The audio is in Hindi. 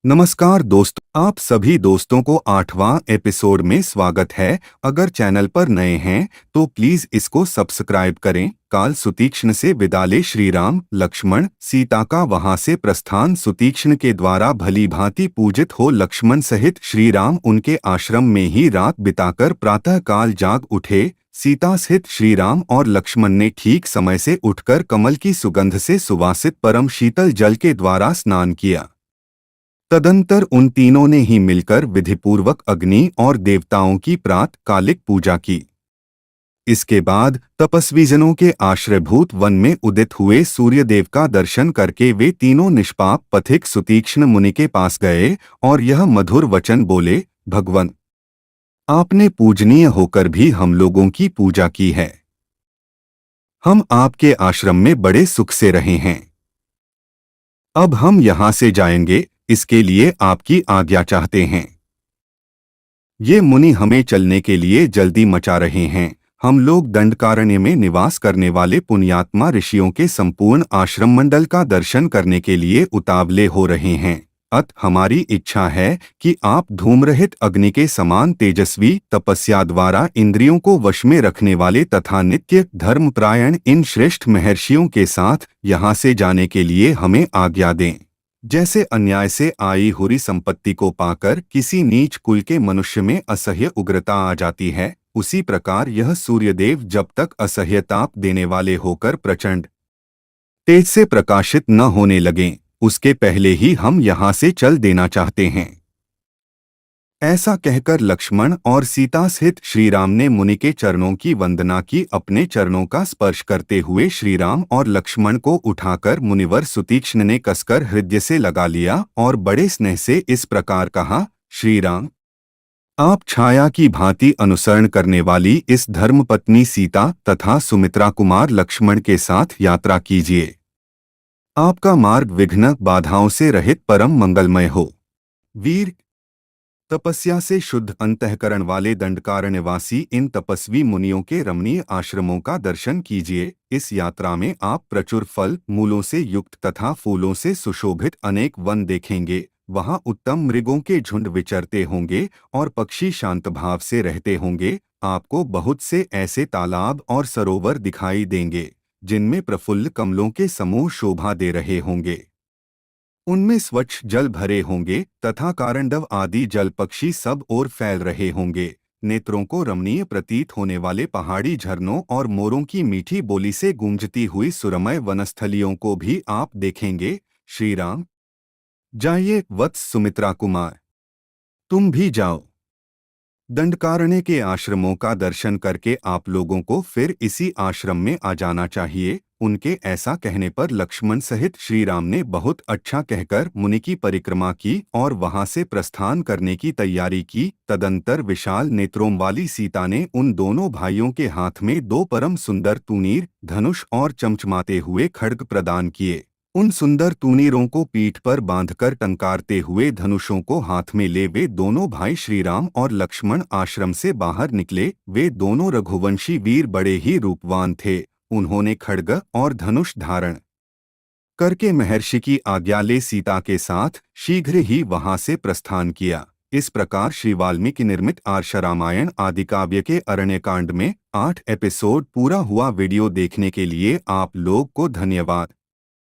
नमस्कार दोस्तों, आप सभी दोस्तों को 8वां एपिसोड में स्वागत है। अगर चैनल पर नए हैं तो प्लीज इसको सब्सक्राइब करें। काल सुतीक्ष्ण से विदा ले श्री राम लक्ष्मण सीता का वहां से प्रस्थान। सुतीक्ष्ण के द्वारा भली भांति पूजित हो लक्ष्मण सहित श्री राम उनके आश्रम में ही रात बिताकर प्रातः काल जाग उठे। सीता सहित श्री राम और लक्ष्मण ने ठीक समय से उठकर कमल की सुगंध से सुवासित परम शीतल जल के द्वारा स्नान किया। तदंतर उन तीनों ने ही मिलकर विधिपूर्वक अग्नि और देवताओं की प्रातःकालिक पूजा की। इसके बाद तपस्वीजनों के आश्रयभूत वन में उदित हुए सूर्यदेव का दर्शन करके वे तीनों निष्पाप पथिक सुतीक्ष्ण मुनि के पास गए और यह मधुर वचन बोले, भगवन, आपने पूजनीय होकर भी हम लोगों की पूजा की है। हम आपके आश्रम में बड़े सुख से रहे हैं। अब हम यहाँ से जाएंगे, इसके लिए आपकी आज्ञा चाहते हैं। ये मुनि हमें चलने के लिए जल्दी मचा रहे हैं। हम लोग दंडकारण्य में निवास करने वाले पुण्यात्मा ऋषियों के संपूर्ण आश्रम मंडल का दर्शन करने के लिए उतावले हो रहे हैं। अत हमारी इच्छा है कि आप धूमरहित अग्नि के समान तेजस्वी तपस्या द्वारा इंद्रियों को वश में रखने वाले तथा नित्य धर्मपरायण इन श्रेष्ठ महर्षियों के साथ यहाँ से जाने के लिए हमें आज्ञा दें। जैसे अन्याय से आई हुई संपत्ति को पाकर किसी नीच कुल के मनुष्य में असह्य उग्रता आ जाती है, उसी प्रकार यह सूर्यदेव जब तक असह्य ताप देने वाले होकर प्रचंड तेज से प्रकाशित न होने लगें, उसके पहले ही हम यहाँ से चल देना चाहते हैं। ऐसा कहकर लक्ष्मण और सीता सहित श्रीराम ने मुनि के चरणों की वंदना की। अपने चरणों का स्पर्श करते हुए श्रीराम और लक्ष्मण को उठाकर मुनिवर सुतीक्ष्ण ने कसकर हृदय से लगा लिया और बड़े स्नेह से इस प्रकार कहा, श्रीराम, आप छाया की भांति अनुसरण करने वाली इस धर्मपत्नी सीता तथा सुमित्रा कुमार लक्ष्मण के साथ यात्रा कीजिए। आपका मार्ग विघ्न बाधाओं से रहित परम मंगलमय हो। वीर तपस्या से शुद्ध अंतःकरण वाले दंडकारण्यवासी इन तपस्वी मुनियों के रमणीय आश्रमों का दर्शन कीजिए। इस यात्रा में आप प्रचुर फल मूलों से युक्त तथा फूलों से सुशोभित अनेक वन देखेंगे। वहां उत्तम मृगों के झुंड विचरते होंगे और पक्षी शांत भाव से रहते होंगे। आपको बहुत से ऐसे तालाब और सरोवर दिखाई देंगे जिनमें प्रफुल्ल कमलों के समूह शोभा दे रहे होंगे। उनमें स्वच्छ जल भरे होंगे तथा कारंडव आदि जल पक्षी सब ओर फैल रहे होंगे। नेत्रों को रमणीय प्रतीत होने वाले पहाड़ी झरनों और मोरों की मीठी बोली से गूंजती हुई सुरमय वनस्थलियों को भी आप देखेंगे। श्रीराम, जाइए वत्स सुमित्रा कुमार, तुम भी जाओ। दंडकारण्य के आश्रमों का दर्शन करके आप लोगों को फिर इसी आश्रम में आ जाना चाहिए। उनके ऐसा कहने पर लक्ष्मण सहित श्रीराम ने बहुत अच्छा कहकर मुनि की परिक्रमा की और वहां से प्रस्थान करने की तैयारी की। तदंतर विशाल नेत्रों वाली सीता ने उन दोनों भाइयों के हाथ में दो परम सुंदर तूनीर धनुष और चमचमाते हुए खड्ग प्रदान किए। उन सुंदर तूनीरों को पीठ पर बांधकर टंकारते हुए धनुषों को हाथ में ले वे दोनों भाई श्रीराम और लक्ष्मण आश्रम से बाहर निकले। वे दोनों रघुवंशी वीर बड़े ही रूपवान थे। उन्होंने खड्ग और धनुष धारण करके महर्षि की आज्ञा ले सीता के साथ शीघ्र ही वहां से प्रस्थान किया। इस प्रकार श्री वाल्मीकि निर्मित आर्ष रामायण आदि काव्य के अरण्यकांड में 8 एपिसोड पूरा हुआ। वीडियो देखने के लिए आप लोग को धन्यवाद।